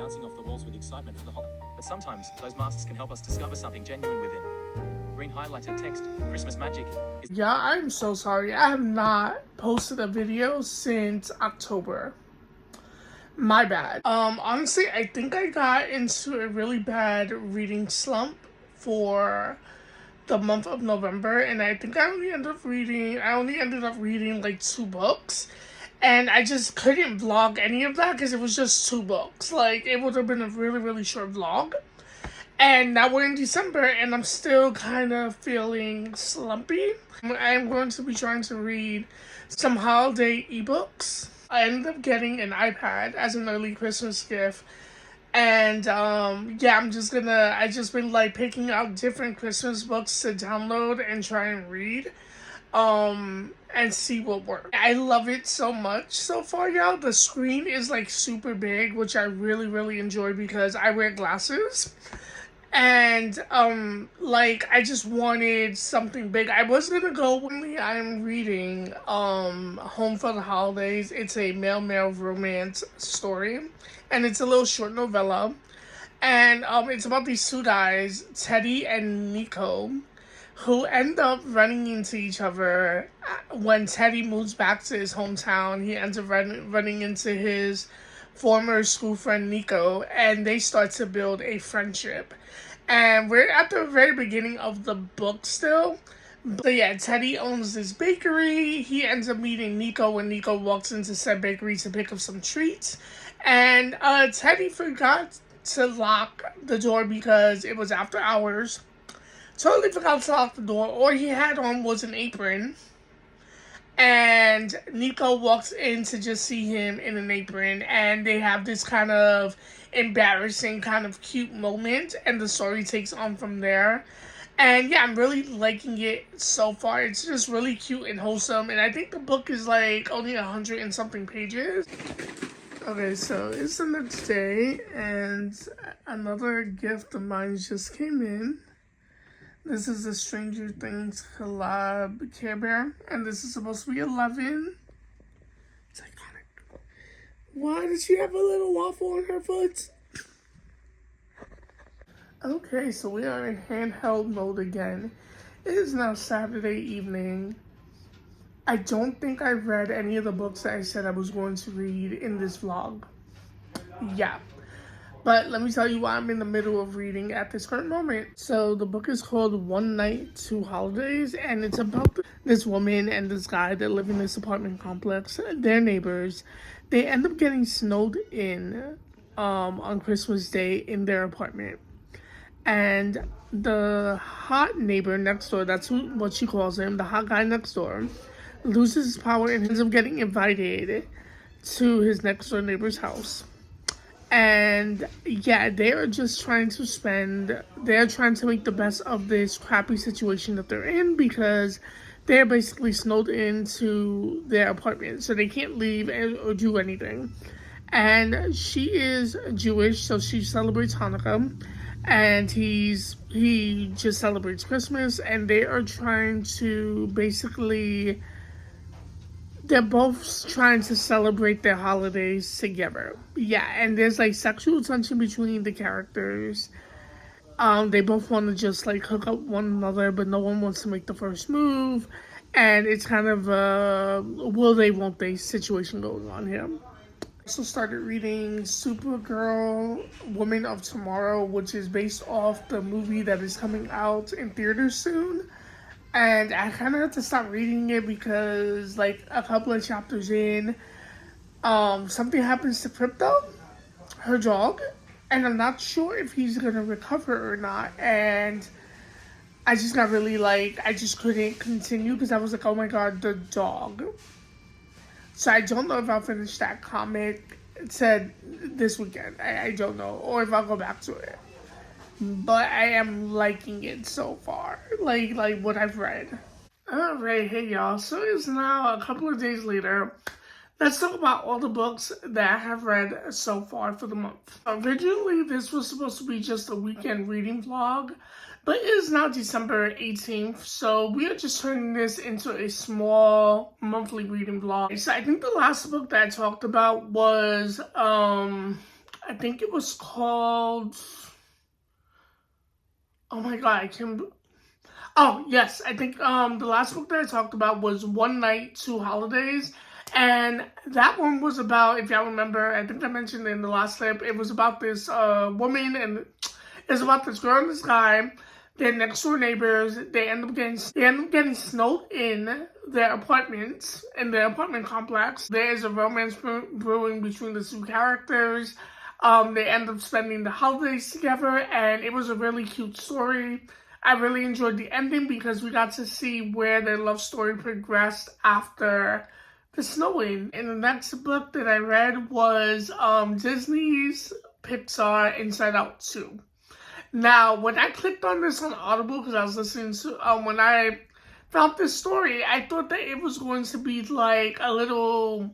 bouncing off the walls with excitement for the holiday. But sometimes, those masks can help us discover something genuine within. Green highlighted text, Christmas magic is... Yeah, I'm so sorry. I have not posted a video since October. My bad. Honestly, I think I got into a really bad reading slump for the month of November, and I think I only ended up reading like 2 books, and I just couldn't vlog any of that because it was just 2 books. Like, it would have been a really, really short vlog. And now we're in December, and I'm still kind of feeling slumpy. I'm going to be trying to read some holiday ebooks. I ended up getting an iPad as an early Christmas gift. And, yeah, I just been, like, picking out different Christmas books to download and try and read. And see what works. I love it so much so far, y'all. The screen is, like, super big, which I really, really enjoy because I wear glasses. And, like, I just wanted something big. I was gonna go, I'm reading, Home for the Holidays. It's a male-male romance story, and it's a little short novella, and, it's about these 2 guys, Teddy and Nico, who end up running into each other when Teddy moves back to his hometown. He ends up running into his former school friend Nico, and they start to build a friendship. And we're at the very beginning of the book still. So yeah, Teddy owns this bakery. He ends up meeting Nico when Nico walks into said bakery to pick up some treats. And Teddy forgot to lock the door because it was after hours. Totally forgot to lock the door. All he had on was an apron. And Nico walks in to just see him in an apron, and they have this kind of embarrassing, kind of cute moment, and the story takes on from there. And yeah, I'm really liking it so far. It's just really cute and wholesome, and I think the book is like only 100 and something pages. Okay, so it's the next day, and another gift of mine just came in. This is the Stranger Things collab Care Bear, and this is supposed to be 11. It's iconic. Why did she have a little waffle on her foot? Okay, so we are in handheld mode again. It is now Saturday evening. I don't think I read any of the books that I said I was going to read in this vlog. Yeah. But let me tell you what I'm in the middle of reading at this current moment. So the book is called One Night, Two Holidays, and it's about this woman and this guy that live in this apartment complex. They're neighbors. They end up getting snowed in on Christmas Day in their apartment. And the hot neighbor next door, that's what she calls him, the hot guy next door, loses his power and ends up getting invited to his next door neighbor's house. And yeah, they're trying to make the best of this crappy situation that they're in because they're basically snowed into their apartment, so they can't leave or do anything. And she is Jewish, so she celebrates Hanukkah, and he just celebrates Christmas, and they are trying to basically... They're both trying to celebrate their holidays together. Yeah, and there's like sexual tension between the characters. They both want to just like hook up one another, but no one wants to make the first move. And it's kind of a will they, won't they situation going on here. I also started reading Supergirl, Woman of Tomorrow, which is based off the movie that is coming out in theaters soon. And I kind of had to stop reading it because, like, a couple of chapters in, something happens to Crypto, her dog, and I'm not sure if he's going to recover or not. And I just got really, like, I just couldn't continue because I was like, oh my god, the dog. So I don't know if I'll finish that comic. It said this weekend. I don't know. Or if I'll go back to it. But I am liking it so far, like what I've read. Alright, hey y'all, so it's now a couple of days later. Let's talk about all the books that I have read so far for the month. Originally, this was supposed to be just a weekend reading vlog, but it is now December 18th, so we are just turning this into a small monthly reading vlog. So I think the last book that I talked about was I think it was called, oh my god, I can't. Oh, yes. I think the last book that I talked about was One Night, Two Holidays. And that one was about, if y'all remember, I think I mentioned in the last clip, it was about this woman, and it's about this girl and this guy. They're next door neighbors. They end up getting snowed in their apartments, in their apartment complex. There is a romance brewing between the two characters. They end up spending the holidays together, and it was a really cute story. I really enjoyed the ending because we got to see where their love story progressed after the snowing. And the next book that I read was Disney's Pixar Inside Out 2. Now, when I clicked on this on Audible, because I was listening to, when I found this story, I thought that it was going to be like a little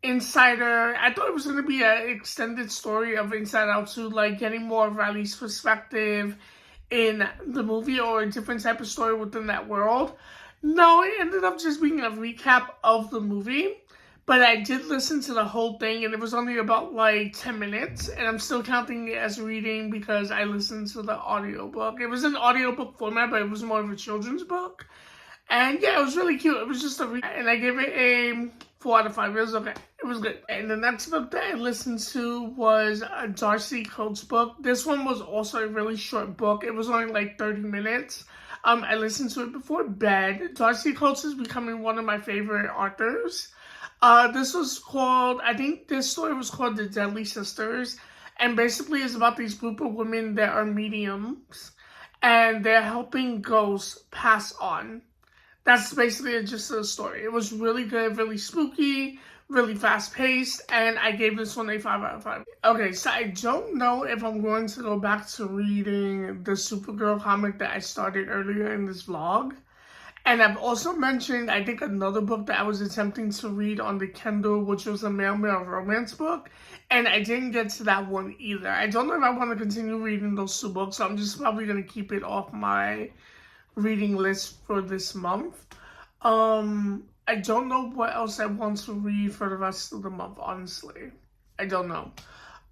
insider. I thought it was going to be an extended story of Inside Out 2, like getting more of Riley's perspective in the movie, or a different type of story within that world. No, it ended up just being a recap of the movie. But I did listen to the whole thing, and it was only about like 10 minutes, and I'm still counting it as reading because I listened to the audiobook. It was an audiobook format, but it was more of a children's book. And yeah, it was really cute. It was just and I gave it a 4 out of 5. It was okay. It was good. And the next book that I listened to was a Darcy Coates book. This one was also a really short book. It was only like 30 minutes. I listened to it before bed. Darcy Coates is becoming one of my favorite authors. This was called, I think this story was called The Deadly Sisters. And basically it's about these group of women that are mediums. And they're helping ghosts pass on. That's basically just the story. It was really good, really spooky, really fast-paced, and I gave this one a 5 out of 5. Okay, so I don't know if I'm going to go back to reading the Supergirl comic that I started earlier in this vlog. And I've also mentioned, I think, another book that I was attempting to read on the Kindle, which was a male romance book, and I didn't get to that one either. I don't know if I want to continue reading those two books, so I'm just probably going to keep it off my reading list for this month. I don't know what else I want to read for the rest of the month, honestly. I don't know.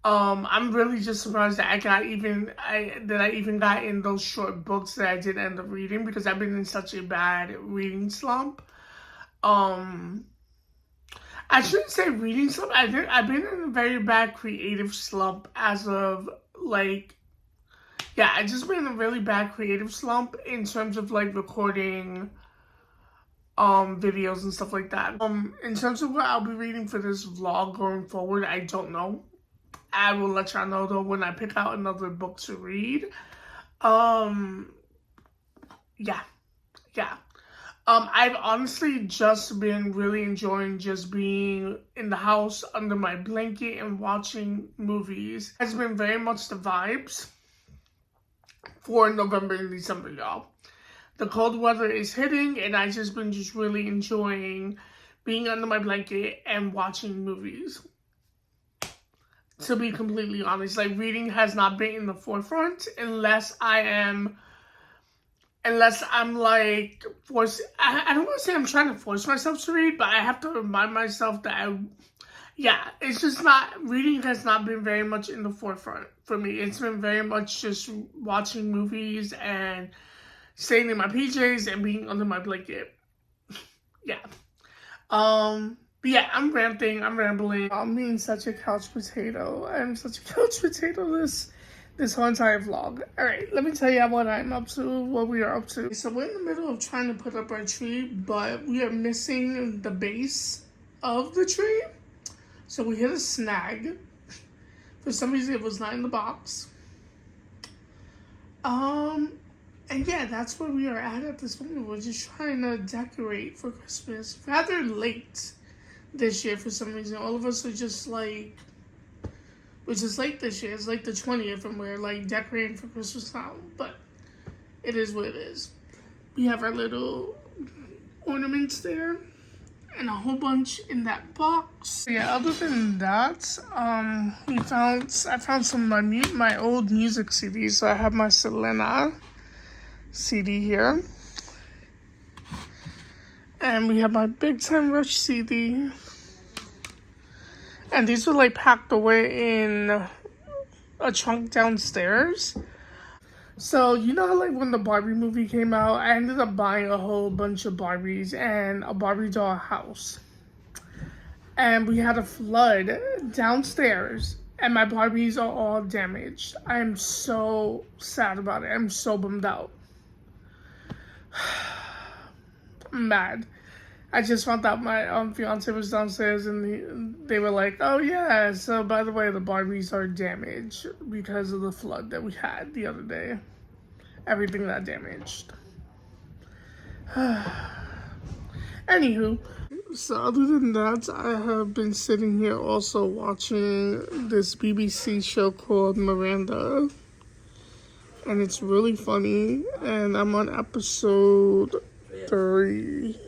I'm really just surprised that I even got in those short books that I did end up reading, because I've been in such a bad reading slump. I shouldn't say reading slump. I've been in a very bad creative slump as of like, yeah, I just been in a really bad creative slump in terms of like recording videos and stuff like that. In terms of what I'll be reading for this vlog going forward, I don't know. I will let y'all know though when I pick out another book to read. Yeah. I've honestly just been really enjoying just being in the house under my blanket and watching movies. It's been very much the vibes for November and December, y'all. The cold weather is hitting, and I just been really enjoying being under my blanket and watching movies. To be completely honest, like, reading has not been in the forefront unless I'm like forced. I don't want to say I'm trying to force myself to read, but I have to remind myself that it's just not, reading has not been very much in the forefront for me. It's been very much just watching movies and staying in my PJs and being under my blanket. But yeah, I'm rambling. I'm being such a couch potato. I'm such a couch potato this whole entire vlog. Alright, let me tell you what I'm up to, what we are up to. So we're in the middle of trying to put up our tree, but we are missing the base of the tree. So we hit a snag. For some reason, it was not in the box. And yeah, that's where we are at this moment. We're just trying to decorate for Christmas. Rather late this year for some reason. All of us are just like, we're just late this year. It's like the 20th and we're like decorating for Christmas now. But it is what it is. We have our little ornaments there. And a whole bunch in that box. Yeah, other than that, I found some of my old music CDs. So I have my Selena CD here. And we have my Big Time Rush CD. And these were like packed away in a trunk downstairs. So, you know how like when the Barbie movie came out, I ended up buying a whole bunch of Barbies and a Barbie doll house. And we had a flood downstairs, and my Barbies are all damaged. I am so sad about it. I'm so bummed out. I'm mad. I just found out my fiance was downstairs, and they were like, "Oh yeah, so by the way, the Barbies are damaged because of the flood that we had the other day. Everything got damaged." Anywho, so other than that, I have been sitting here also watching this BBC show called Miranda, and it's really funny, and I'm on episode 3.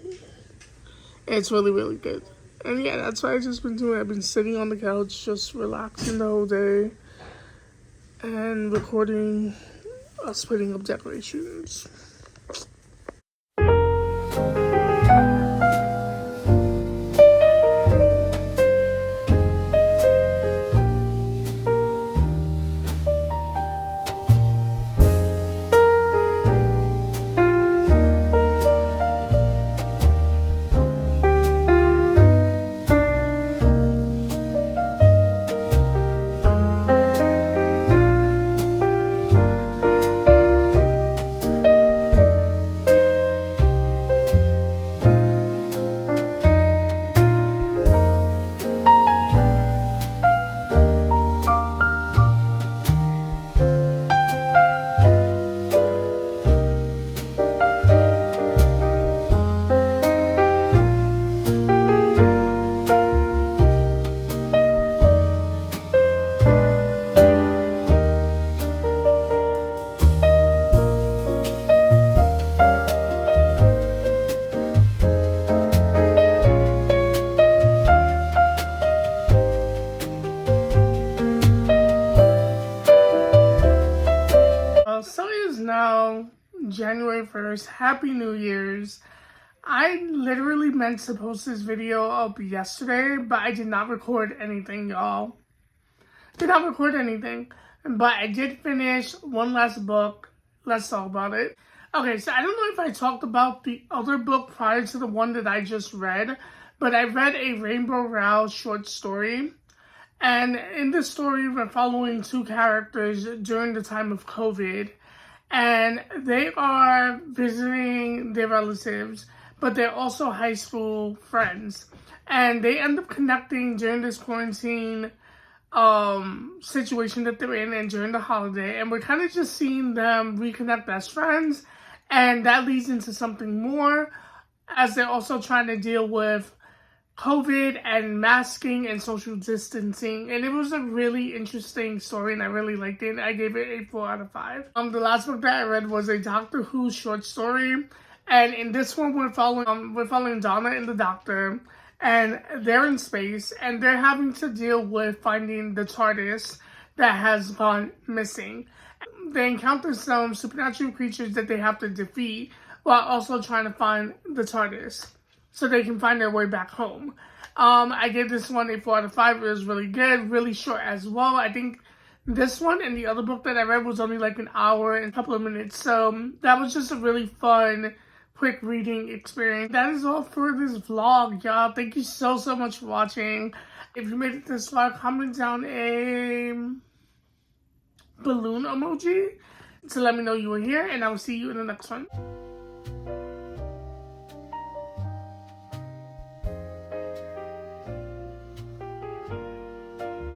It's really, really good. And yeah, that's what I've just been doing. I've been sitting on the couch, just relaxing the whole day, and recording us putting up decorations. So it is now January 1st. Happy New Year's. I literally meant to post this video up yesterday, but I did not record anything, y'all. Did not record anything. But I did finish one last book. Let's talk about it. Okay, so I don't know if I talked about the other book prior to the one that I just read, but I read a Rainbow Rowell short story. And in this story, we're following 2 characters during the time of COVID. And they are visiting their relatives, but they're also high school friends. And they end up connecting during this quarantine situation that they're in and during the holiday. And we're kind of just seeing them reconnect as friends. And that leads into something more as they're also trying to deal with COVID and masking and social distancing. And it was a really interesting story, and I really liked it. I gave it a 4 out of 5. The last book that I read was a Doctor Who short story, and in this one we're following Donna and the Doctor, and they're in space, and they're having to deal with finding the TARDIS that has gone missing. They encounter some supernatural creatures that they have to defeat while also trying to find the TARDIS so they can find their way back home. I gave this one a 4 out of 5. It was really good, really short as well. I think this one and the other book that I read was only like an hour and a couple of minutes. So that was just a really fun, quick reading experience. That is all for this vlog, y'all. Thank you so much for watching. If you made it this far, comment down a balloon emoji to let me know you were here, and I will see you in the next one.